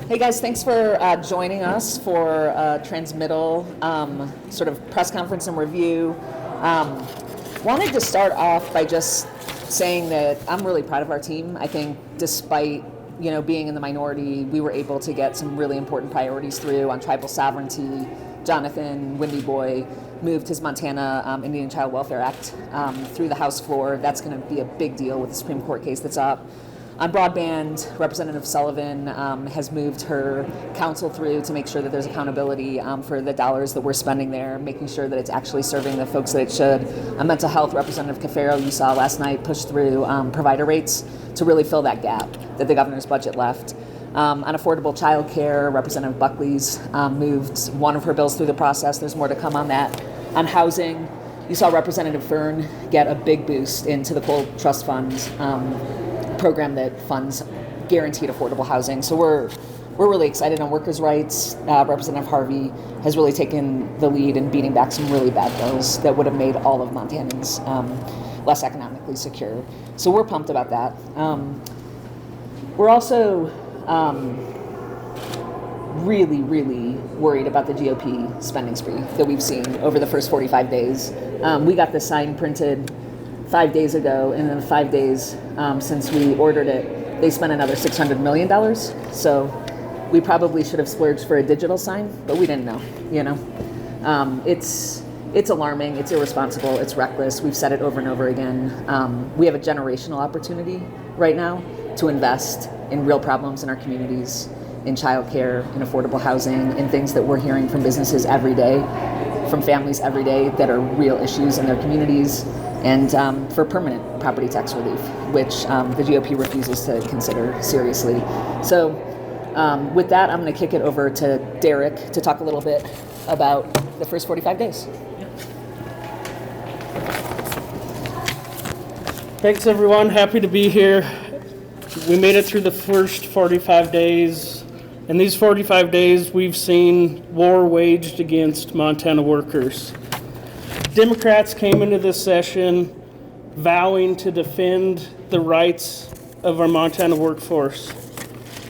Hey guys, thanks for joining us for Transmittal sort of press conference and review. Wanted to start off by just saying that I'm really proud of our team. I think despite being in the minority, we were able to get some really important priorities through on tribal sovereignty. Jonathan Windy Boy moved his Montana Indian Child Welfare Act through the House floor. That's going to be a big deal with the Supreme Court case that's up. On broadband, Representative Sullivan has moved her council through to make sure that there's accountability for the dollars that we're spending there, making sure that it's actually serving the folks that it should. On mental health, Representative Caferro, you saw last night, pushed through provider rates to really fill that gap that the governor's budget left. On affordable child care, Representative Buckley's moved one of her bills through the process. There's more to come on that. On housing, you saw Representative Fern get a big boost into the Coal Trust Fund program that funds guaranteed affordable housing. So we're really excited on workers' rights. Representative Harvey has really taken the lead in beating back some really bad bills that would have made all of Montanans less economically secure. So we're pumped about that. We're also really, really worried about the GOP spending spree that we've seen over the first 45 days. We got the sign printed 5 days ago, and in the 5 days since we ordered it, they spent another $600 million. So we probably should have splurged for a digital sign, but we didn't know, It's alarming, it's irresponsible, it's reckless. We've said it over and over again. We have a generational opportunity right now to invest in real problems in our communities, in childcare, in affordable housing, in things that we're hearing from businesses every day, from families every day that are real issues in their communities, and for permanent property tax relief, which the GOP refuses to consider seriously. So with that, I'm going to kick it over to Derek to talk a little bit about the first 45 days. Thanks, everyone. Happy to be here. We made it through the first 45 days. In these 45 days, we've seen war waged against Montana workers. Democrats came into this session vowing to defend the rights of our Montana workforce,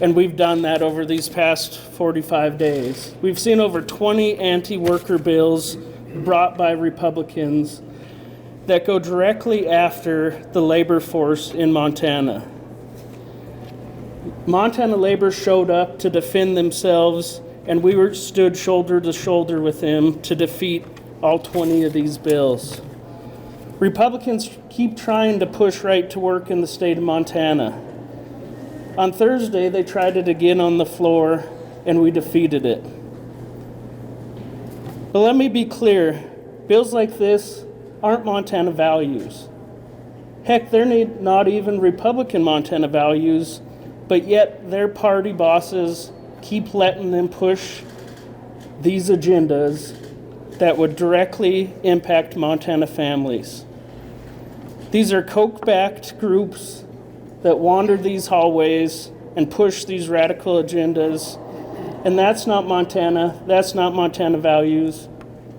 and we've done that over these past 45 days. We've seen over 20 anti-worker bills brought by Republicans that go directly after the labor force in Montana. Montana labor showed up to defend themselves, and we stood shoulder to shoulder with them to defeat all 20 of these bills. Republicans keep trying to push right to work in the state of Montana. On Thursday, they tried it again on the floor, and we defeated it. But let me be clear, bills like this aren't Montana values. Heck, they're not even Republican Montana values, but yet their party bosses keep letting them push these agendas that would directly impact Montana families. These are Koch-backed groups that wander these hallways and push these radical agendas, and that's not Montana. That's not Montana values.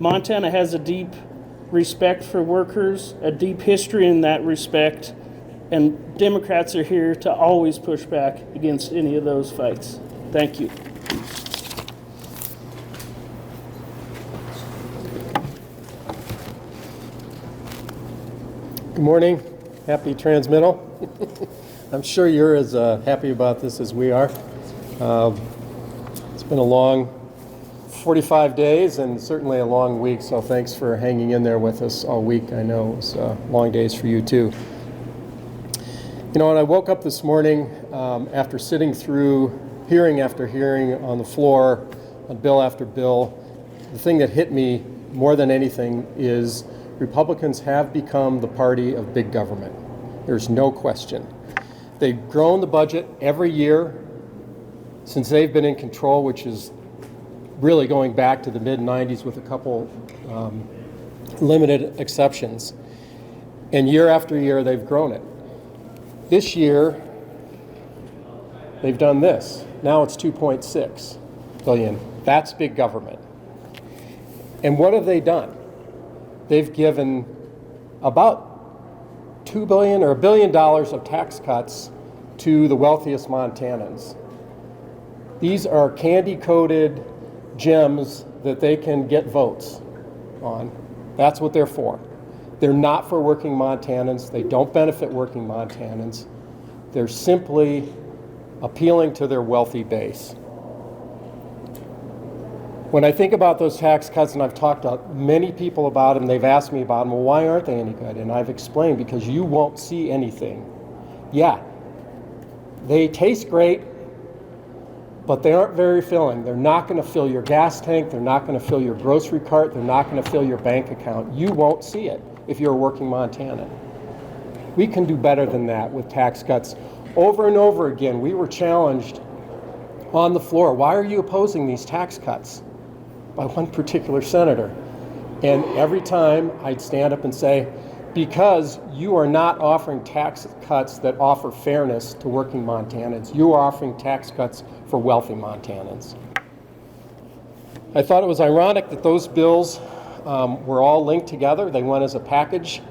Montana has a deep respect for workers, a deep history in that respect, and Democrats are here to always push back against any of those fights. Thank you. Good morning. Happy Transmittal. I'm sure you're as happy about this as we are. It's been a long 45 days and certainly a long week, so thanks for hanging in there with us all week. I know it was long days for you too. When I woke up this morning after sitting through hearing after hearing on the floor, on bill after bill, the thing that hit me more than anything is Republicans have become the party of big government. There's no question. They've grown the budget every year since they've been in control, which is really going back to the mid-90s with a couple limited exceptions. And year after year, they've grown it. This year, they've done this. Now it's $2.6 billion. That's big government. And what have they done? They've given about $2 billion or $1 billion of tax cuts to the wealthiest Montanans. These are candy-coated gems that they can get votes on. That's what they're for. They're not for working Montanans. They don't benefit working Montanans. They're simply appealing to their wealthy base. When I think about those tax cuts, and I've talked to many people about them, they've asked me about them, well, why aren't they any good? And I've explained, because you won't see anything. Yeah, they taste great, but they aren't very filling. They're not going to fill your gas tank. They're not going to fill your grocery cart. They're not going to fill your bank account. You won't see it if you're a working Montanan. We can do better than that with tax cuts. Over and over again, we were challenged on the floor. Why are you opposing these tax cuts? By one particular senator. And every time I'd stand up and say, because you are not offering tax cuts that offer fairness to working Montanans. You are offering tax cuts for wealthy Montanans. I thought it was ironic that those bills were all linked together. They went as a package.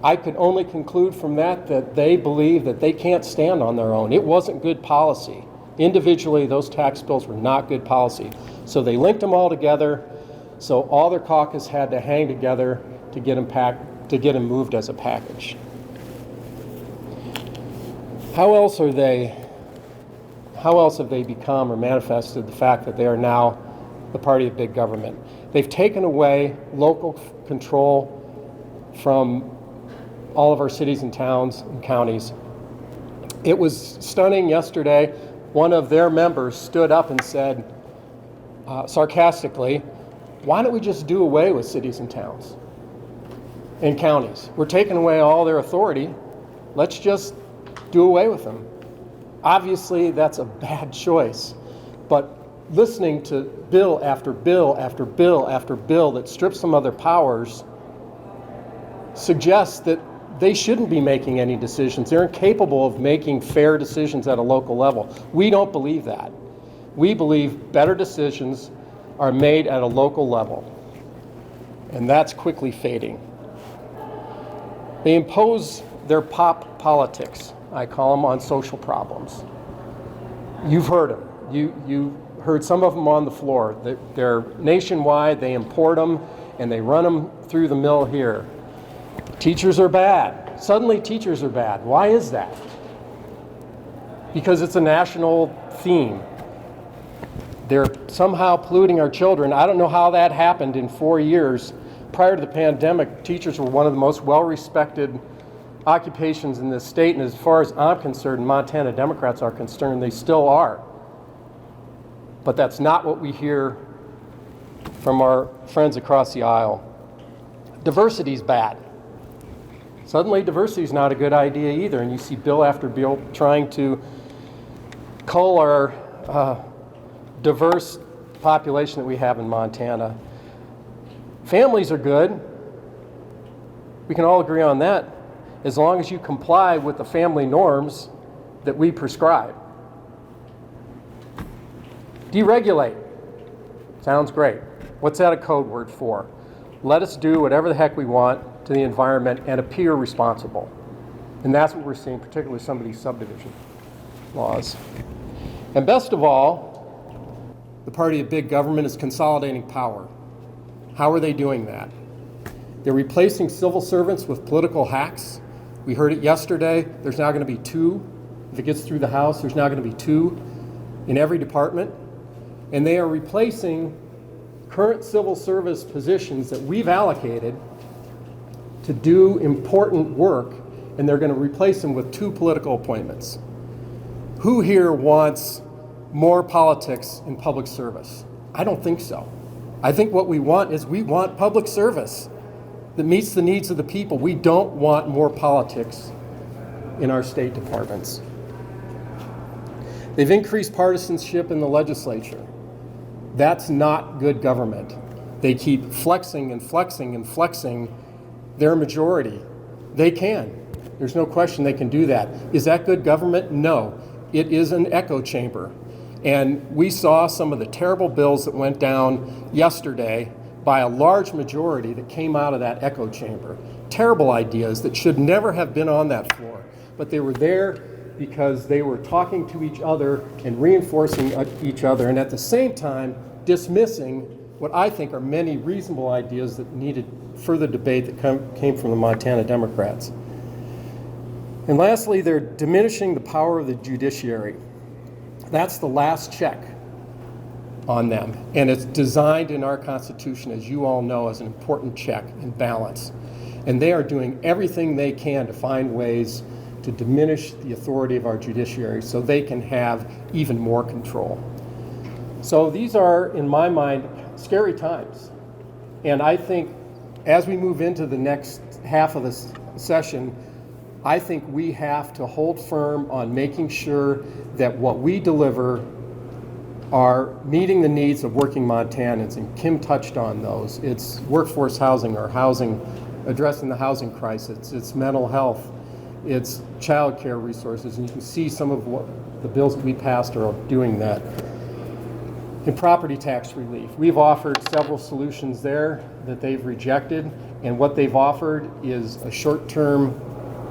I could only conclude from that that they believe that they can't stand on their own. It wasn't good policy. Individually, those tax bills were not good policy. So they linked them all together, so all their caucus had to hang together to get them moved as a package. How else have they become or manifested the fact that they are now the party of big government? They've taken away local control from all of our cities and towns and counties. It was stunning yesterday. One of their members stood up and said, sarcastically, why don't we just do away with cities and towns and counties? We're taking away all their authority. Let's just do away with them. Obviously, that's a bad choice, but listening to bill after bill after bill after bill that strips them of their powers suggests that they shouldn't be making any decisions. They're incapable of making fair decisions at a local level. We don't believe that. We believe better decisions are made at a local level, and that's quickly fading. They impose their pop politics, I call them, on social problems. You've heard them. You heard some of them on the floor. They're nationwide, they import them, and they run them through the mill here. Teachers are bad. Suddenly teachers are bad. Why is that? Because it's a national theme. They're somehow polluting our children. I don't know how that happened in 4 years. Prior to the pandemic, teachers were one of the most well-respected occupations in this state, and as far as I'm concerned, Montana Democrats are concerned, they still are. But that's not what we hear from our friends across the aisle. Diversity's bad. Suddenly, diversity is not a good idea either, and you see bill after bill trying to cull our diverse population that we have in Montana. Families are good. We can all agree on that, as long as you comply with the family norms that we prescribe. Deregulate. Sounds great. What's that a code word for? Let us do whatever the heck we want to the environment and appear responsible. And that's what we're seeing, particularly with some of these subdivision laws. And best of all, the party of big government is consolidating power. How are they doing that? They're replacing civil servants with political hacks. We heard it yesterday. There's now going to be 2. If it gets through the House, there's now going to be 2 in every department. And they are replacing current civil service positions that we've allocated to do important work, and they're going to replace them with 2 political appointments. Who here wants more politics in public service? I don't think so. I think what we want public service that meets the needs of the people. We don't want more politics in our state departments. They've increased partisanship in the legislature. That's not good government. They keep flexing and flexing and flexing their majority. They can. There's no question they can do that. Is that good government? No. It is an echo chamber. And we saw some of the terrible bills that went down yesterday by a large majority that came out of that echo chamber. Terrible ideas that should never have been on that floor. But they were there because they were talking to each other and reinforcing each other, and at the same time dismissing what I think are many reasonable ideas that needed further debate that came from the Montana Democrats. And lastly, they're diminishing the power of the judiciary. That's the last check on them, and it's designed in our Constitution, as you all know, as an important check and balance. And they are doing everything they can to find ways to diminish the authority of our judiciary so they can have even more control. So these are, in my mind, scary times. And I think as we move into the next half of this session, I think we have to hold firm on making sure that what we deliver are meeting the needs of working Montanans, and Kim touched on those. It's workforce housing or housing, addressing the housing crisis, it's mental health, it's child care resources, and you can see some of what the bills that we passed are doing that. In property tax relief, we've offered several solutions there that they've rejected, and what they've offered is a short-term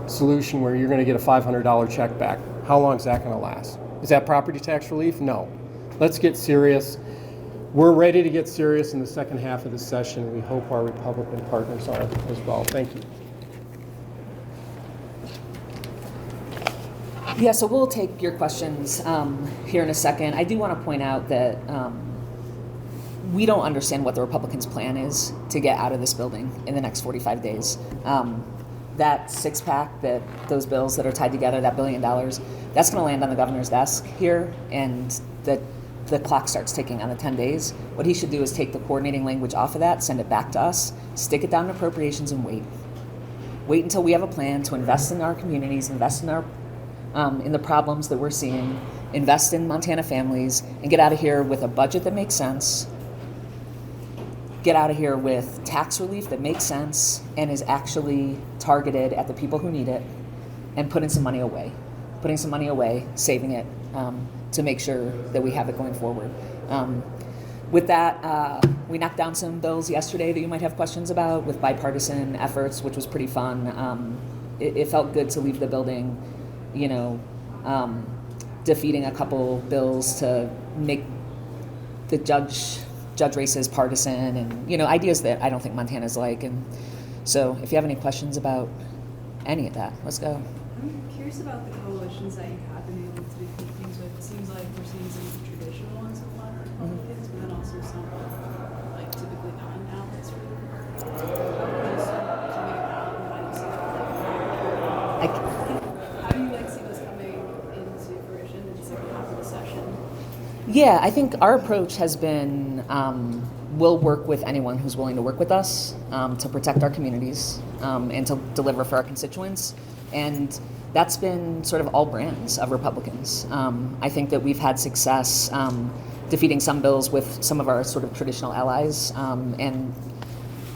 solution where you're going to get a $500 check back. How long is that going to last? Is that property tax relief? No. Let's get serious. We're ready to get serious in the second half of the session. We hope our Republican partners are as well. Thank you. Yeah, so we'll take your questions here in a second. I do want to point out that we don't understand what the Republicans' plan is to get out of this building in the next 45 days. That six-pack, those bills that are tied together, that $1 billion, that's going to land on the governor's desk here, and the clock starts ticking on the 10 days. What he should do is take the coordinating language off of that, send it back to us, stick it down in appropriations, and wait. Wait until we have a plan to invest in our communities, invest in our in the problems that we're seeing, invest in Montana families, and get out of here with a budget that makes sense, get out of here with tax relief that makes sense and is actually targeted at the people who need it, and putting some money away, saving it to make sure that we have it going forward. With that, we knocked down some bills yesterday that you might have questions about with bipartisan efforts, which was pretty fun. It felt good to leave the building, defeating a couple bills to make the judge races partisan, and ideas that I don't think Montana's like. And so if you have any questions about any of that, let's go. I'm curious about the coalitions that you have been able to do things with. It seems like we're seeing some traditional ones with a lot of Republicans, but then also some like typically non-allies for the How do you see this coming into fruition in the second half of the session? Yeah, I think our approach has been we'll work with anyone who's willing to work with us to protect our communities and to deliver for our constituents. And that's been sort of all brands of Republicans. I think that we've had success defeating some bills with some of our sort of traditional allies, and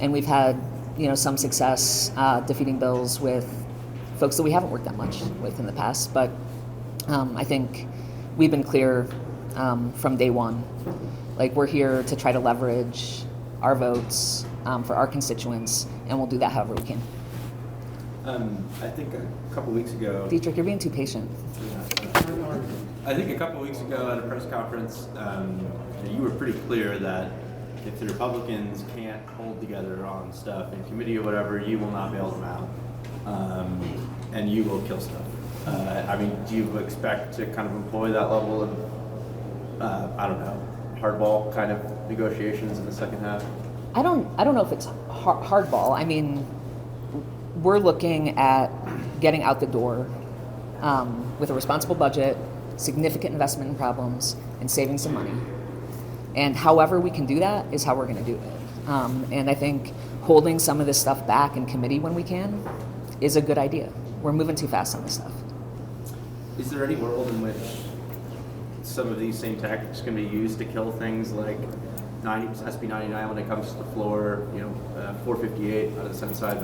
we've had some success defeating bills with folks that we haven't worked that much with in the past. But I think we've been clear from day one. Like, we're here to try to leverage our votes for our constituents, and we'll do that however we can. I think a couple weeks ago... Dietrich, you're being too patient. I think a couple weeks ago at a press conference, you were pretty clear that if the Republicans can't hold together on stuff in committee or whatever, you will not bail them out, and you will kill stuff. Do you expect to kind of employ that level of, hardball kind of negotiations in the second half? I don't know if it's hardball. We're looking at getting out the door with a responsible budget, significant investment in problems, and saving some money. And however we can do that is how we're going to do it. And I think holding some of this stuff back in committee when we can is a good idea. We're moving too fast on this stuff. Is there any world in which some of these same tactics can be used to kill things like SB 99 when it comes to the floor, 458 out of the Senate side,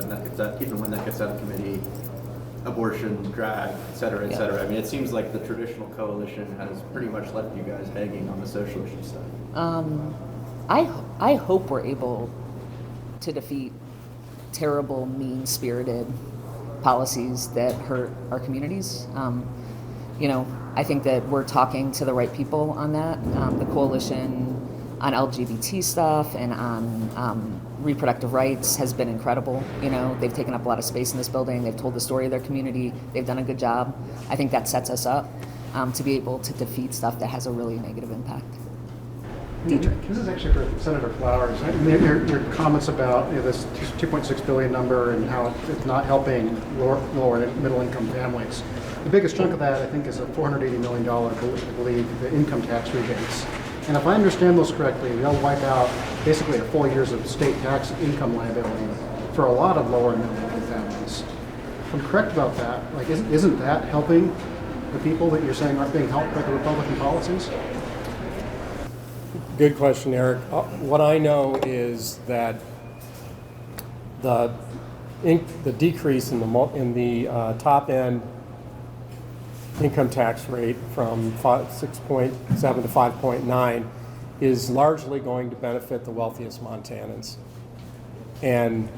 even when that gets out of committee, abortion, drag, et cetera, et cetera. It seems like the traditional coalition has pretty much left you guys hanging on the social issue stuff. I hope we're able to defeat terrible, mean-spirited policies that hurt our communities. I think that we're talking to the right people on that. The coalition on LGBT stuff and on reproductive rights has been incredible. They've taken up a lot of space in this building. They've told the story of their community. They've done a good job. I think that sets us up to be able to defeat stuff that has a really negative impact. Dietrich. This is actually for Senator Flowers. Your comments about this 2.6 billion number and how it's not helping lower and middle income families. The biggest chunk of that, I think, is a $480 million, I believe, the income tax rebates. And if I understand those correctly, they'll wipe out basically a full years of state tax income liability for a lot of lower and middle income families. If I'm correct about that, isn't that helping the people that you're saying aren't being helped by the Republican policies? Good question, Eric. What I know is that the decrease in the top end income tax rate from 6.7 to 5.9 is largely going to benefit the wealthiest Montanans. And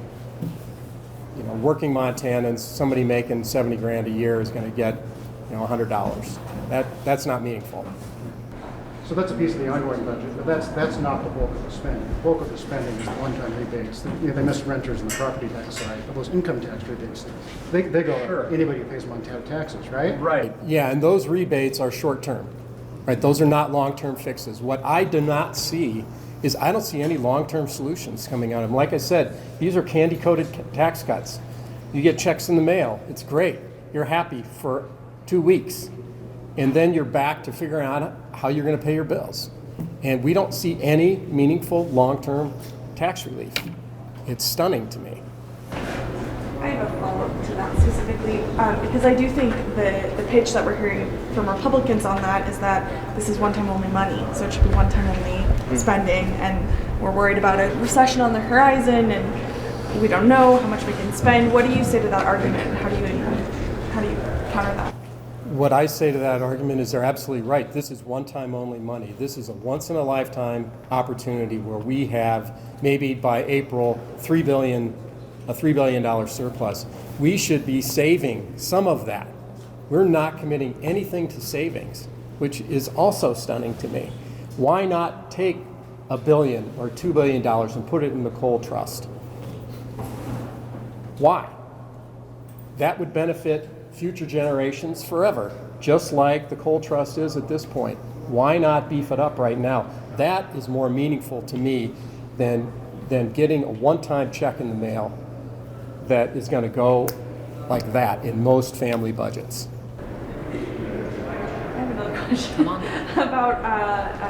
working Montanans, somebody making 70 grand a year is going to get $100. That's not meaningful. So that's a piece of the ongoing budget, but that's not the bulk of the spending. The bulk of the spending is the one-time rebates. They miss renters on the property tax side, but those income tax rebates, they go to anybody who pays Montana taxes, right? Right. Yeah, and those rebates are short-term, right? Those are not long-term fixes. What I do not see is I don't see any long-term solutions coming out of them. Like I said, these are candy-coated tax cuts. You get checks in the mail. It's great. You're happy for 2 weeks. And then you're back to figuring out how you're going to pay your bills. And we don't see any meaningful long-term tax relief. It's stunning to me. I have a follow-up to that specifically, because I do think the pitch that we're hearing from Republicans on that is that this is one-time only money, so it should be one-time only spending, and we're worried about a recession on the horizon, and we don't know how much we can spend. What do you say to that argument? How do you counter that? What I say to that argument is they're absolutely right. This is one-time only money. This is a once-in-a-lifetime opportunity where we have, maybe by April, a $3 billion surplus. We should be saving some of that. We're not committing anything to savings, which is also stunning to me. Why not take $1 billion or $2 billion and put it in the coal trust? Why? That would benefit future generations forever, just like the coal trust is at this point. Why not beef it up right now? That is more meaningful to me than getting a one-time check in the mail that is going to go like that in most family budgets. I have another question about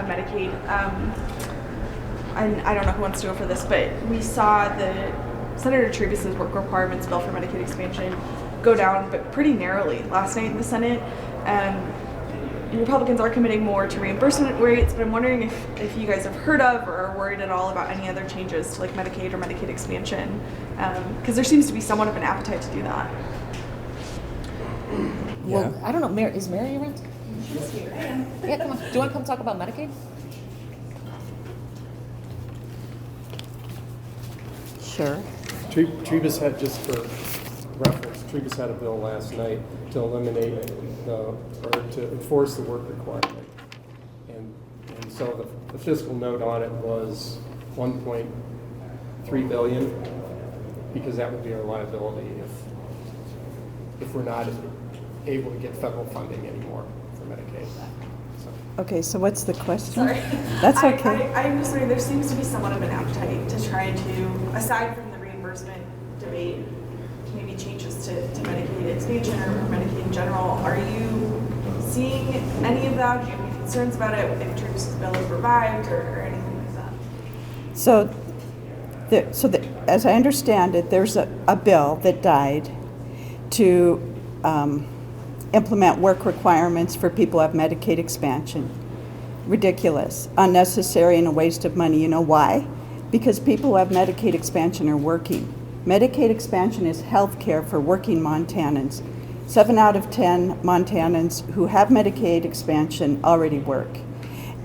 Medicaid. And I don't know who wants to go for this, but we saw the Senator Trebus's work requirements bill for Medicaid expansion go down, but pretty narrowly last night in the Senate. Republicans are committing more to reimbursement rates, but I'm wondering if you guys have heard of or are worried at all about any other changes to Medicaid or Medicaid expansion, because there seems to be somewhat of an appetite to do that. Well, I don't know. Is Mary around? She's here. Yeah, come on. Do you want to come talk about Medicaid? Sure. Trebus had, just for reference, Trebus had a bill last night to eliminate or to enforce the work requirement. And so the fiscal note on it was $1.3 billion, because that would be our liability if we're not able to get federal funding anymore for Medicaid. Okay, so what's the question? Sorry. That's okay. I'm just wondering, there seems to be somewhat of an appetite to try to, aside from the reimbursement debate, maybe changes to Medicaid expansion or Medicaid in general. Are you seeing any of that? Do you have any concerns about it if Trebus's bill is revived or anything like that? So as I understand it, there's a bill that died to implement work requirements for people who have Medicaid expansion. Ridiculous, unnecessary, and a waste of money. You know why? Because people who have Medicaid expansion are working. Medicaid expansion is health care for working Montanans. 7 out of 10 Montanans who have Medicaid expansion already work.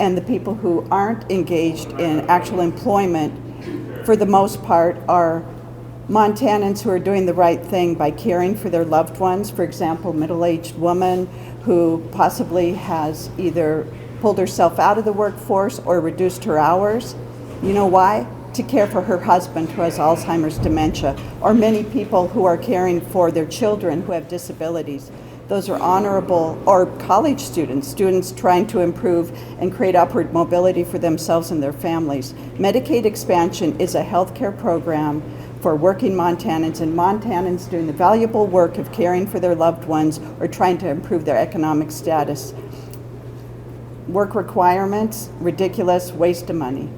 And the people who aren't engaged in actual employment, for the most part, are Montanans who are doing the right thing by caring for their loved ones. For example, middle-aged woman who possibly has either pulled herself out of the workforce or reduced her hours. You know why? To care for her husband who has Alzheimer's dementia, or many people who are caring for their children who have disabilities. Those are honorable, or college students trying to improve and create upward mobility for themselves and their families. Medicaid expansion is a healthcare program for working Montanans, and Montanans doing the valuable work of caring for their loved ones or trying to improve their economic status. Work requirements, ridiculous, waste of money.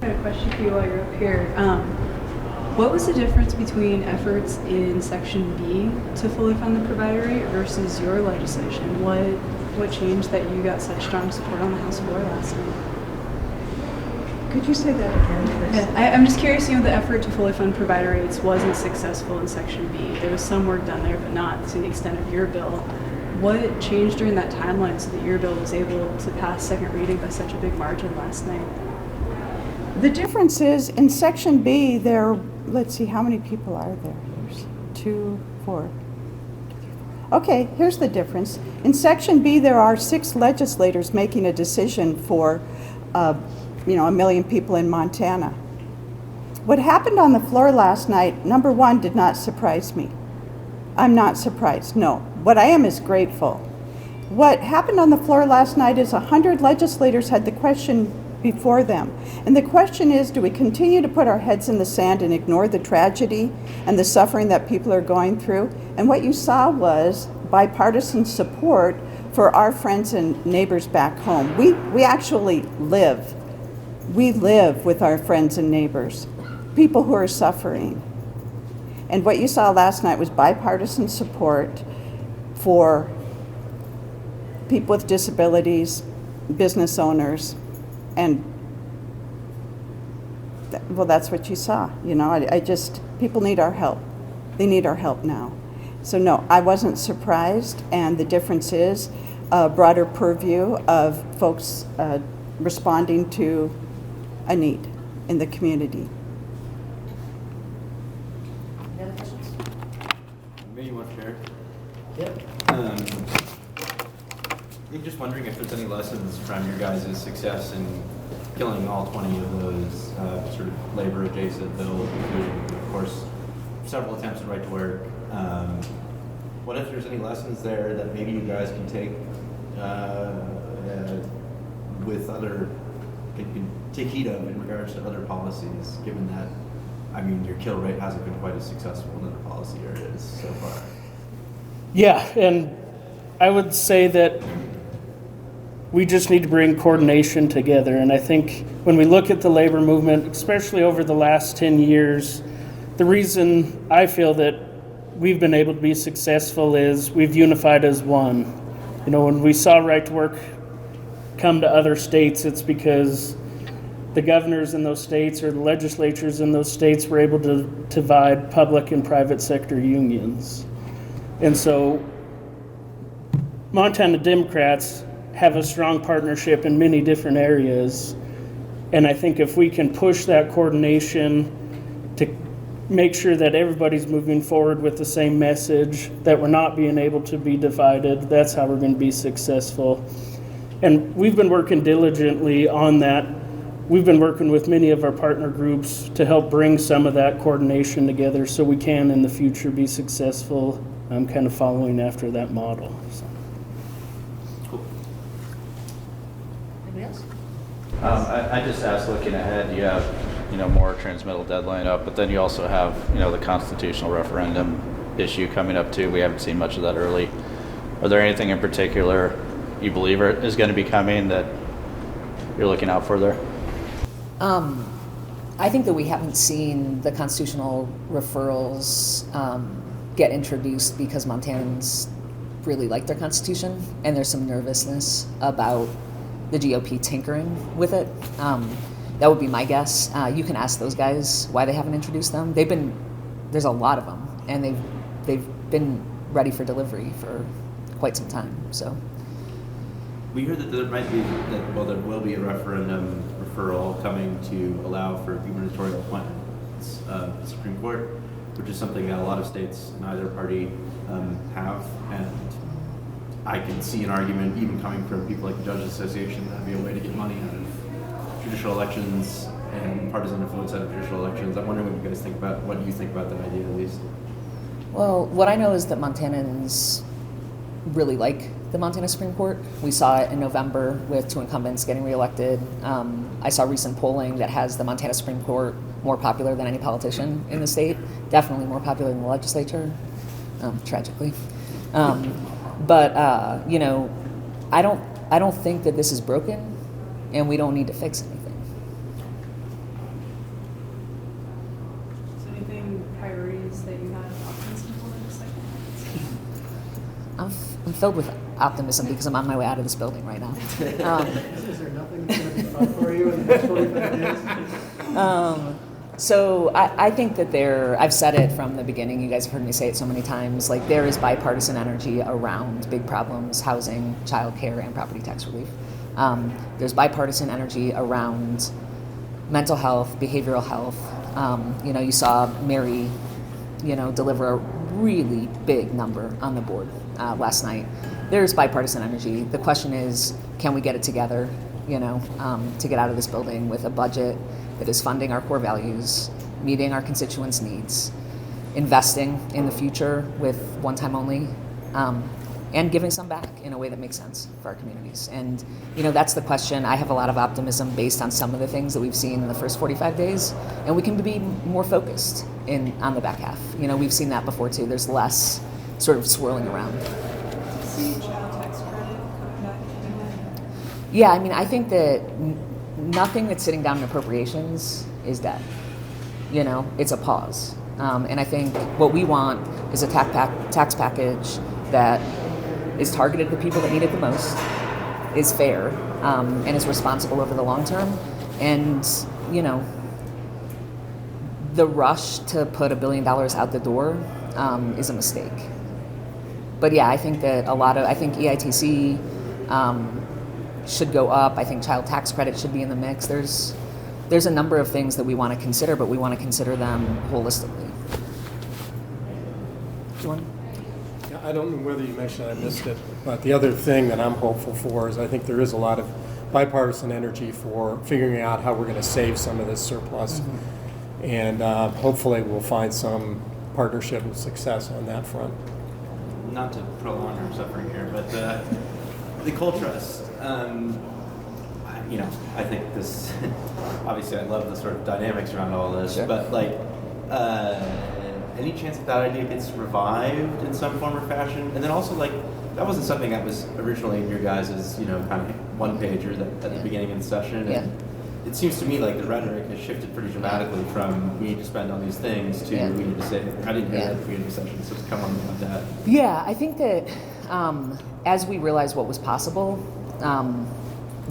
I have a question for you while you're up here. What was the difference between efforts in Section B to fully fund the provider rate versus your legislation? What changed that you got such strong support on the House floor last night? Could you say that again, please? Yeah, I'm just curious, the effort to fully fund provider rates wasn't successful in Section B. There was some work done there, but not to the extent of your bill. What changed during that timeline so that your bill was able to pass second reading by such a big margin last night? The difference is in Section B, let's see, how many people are there? There's 2, 4. Okay, here's the difference. In Section B, there are 6 legislators making a decision for, 1 million people in Montana. What happened on the floor last night, number one, did not surprise me. I'm not surprised, no. What I am is grateful. What happened on the floor last night is 100 legislators had the question before them. And the question is, do we continue to put our heads in the sand and ignore the tragedy and the suffering that people are going through? And what you saw was bipartisan support for our friends and neighbors back home. We actually live. We live with our friends and neighbors, people who are suffering. And what you saw last night was bipartisan support for people with disabilities, business owners, and that's what you saw. People need our help. They need our help now. So no, I wasn't surprised, and the difference is a broader purview of folks responding to a need in the community. Any other questions? Maybe you want to share? Yep. I'm just wondering if there's any lessons from your guys' success in killing all 20 of those sort of labor-adjacent bills, including, of course, several attempts at right to work. What if there's any lessons there that maybe you guys can take with other, can take heed of in regards to other policies, given that, your kill rate hasn't been quite as successful in other policy areas so far? Yeah, and I would say that we just need to bring coordination together. And I think when we look at the labor movement, especially over the last 10 years, the reason I feel that we've been able to be successful is we've unified as one. When we saw right to work come to other states, it's because the governors in those states or the legislatures in those states were able to divide public and private sector unions. And so Montana Democrats have a strong partnership in many different areas. And I think if we can push that coordination to make sure that everybody's moving forward with the same message, that we're not being able to be divided, that's how we're going to be successful. And we've been working diligently on that. We've been working with many of our partner groups to help bring some of that coordination together so we can in the future be successful, kind of following after that model. So. Cool. Anybody else? I just asked, looking ahead, you have, more transmittal deadline up, but then you also have, the constitutional referendum issue coming up too. We haven't seen much of that early. Are there anything in particular you believe is going to be coming that you're looking out for there? I think that we haven't seen the constitutional referrals get introduced because Montanans really like their constitution, and there's some nervousness about the GOP tinkering with it. That would be my guess. You can ask those guys why they haven't introduced them. There's a lot of them, and they've been ready for delivery for quite some time. So We heard that there will be a referendum referral coming to allow for gubernatorial appointment Supreme Court, which is something that a lot of states, neither party have. And I can see an argument, even coming from people like the Judges Association, that would be a way to get money out of judicial elections and partisan influence out of judicial elections. I'm wondering what you guys think about, what you think about that idea at least. Well, what I know is that Montanans really like the Montana Supreme Court. We saw it in November with 2 incumbents getting reelected. I saw recent polling that has the Montana Supreme Court more popular than any politician in the state, definitely more popular than the legislature, tragically. But you know, I don't think that this is broken, and we don't need to fix anything. Is there anything priorities that you have optimism for in the second? I'm filled with optimism because I'm on my way out of this building right now. Is there nothing that's going to be fun for you in the next 45 days? So I think that I've said it from the beginning, you guys have heard me say it so many times, like there is bipartisan energy around big problems, housing, childcare, and property tax relief. There's bipartisan energy around mental health, behavioral health. You know, you saw Mary, you know, deliver a really big number on the board last night. There's bipartisan energy. The question is, can we get it together, you know, to get out of this building with a budget that is funding our core values, meeting our constituents' needs, investing in the future with one time only, and giving some back in a way that makes sense for our communities. And, you know, that's the question. I have a lot of optimism based on some of the things that we've seen in the first 45 days, and we can be more focused on the back half. You know, we've seen that before too. There's less sort of swirling around. See child tax credit coming back into Yeah, I mean, I think that nothing that's sitting down in appropriations is dead. You know, it's a pause. And I think what we want is a tax package that is targeted at the people that need it the most, is fair, and is responsible over the long term. And, you know, the rush to put $1 billion out the door is a mistake. But yeah, I think that I think EITC should go up. I think child tax credit should be in the mix. There's a number of things that we want to consider, but we want to consider them holistically. Do you want? Yeah, I don't know whether you mentioned it, I missed it, but the other thing that I'm hopeful for is I think there is a lot of bipartisan energy for figuring out how we're going to save some of this surplus. Mm-hmm. And hopefully we'll find some partnership and success on that front. Not to prolong our suffering here, but the coal trust, you know, I think this, obviously I love the sort of dynamics around all this, sure. But like, any chance that idea gets revived in some form or fashion? And then also, like, that wasn't something that was originally in your guys' you know, kind of one-pager at the beginning of the session. Yeah. And it seems to me like the rhetoric has shifted pretty dramatically from we need to spend on these things to we need to save. I didn't hear that at the beginning of the session, so come on about that. Yeah, I think that as we realized what was possible,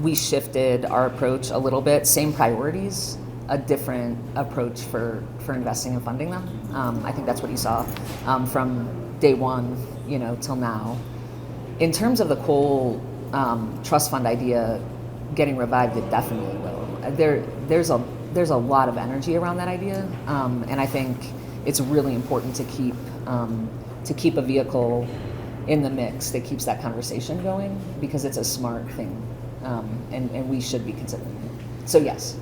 we shifted our approach a little bit. Same priorities, a different approach for investing and funding them. I think that's what you saw from day one, you know, till now. In terms of the coal trust fund idea getting revived, it definitely will. There's a lot of energy around that idea, and I think it's really important to keep a vehicle in the mix that keeps that conversation going, because it's a smart thing, and we should be considering it. So yes.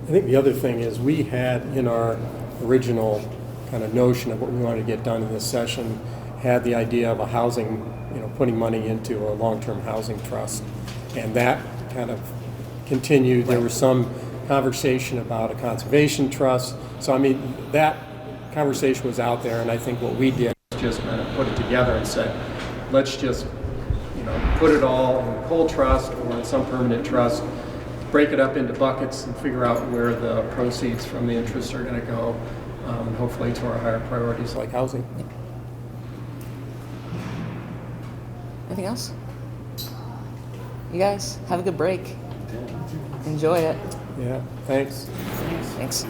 I think the other thing is we had in our original kind of notion of what we wanted to get done in this session had the idea of a housing, you know, putting money into a long-term housing trust, and that kind of continued. There was some conversation about a conservation trust. So I mean, that conversation was out there, and I think what we did was just kind of put it together and said, let's just, you know, put it all in a coal trust or in some permanent trust, break it up into buckets and figure out where the proceeds from the interest are going to go, and hopefully to our higher priorities like housing. Anything else? You guys have a good break. Enjoy it. Yeah, thanks. Thanks.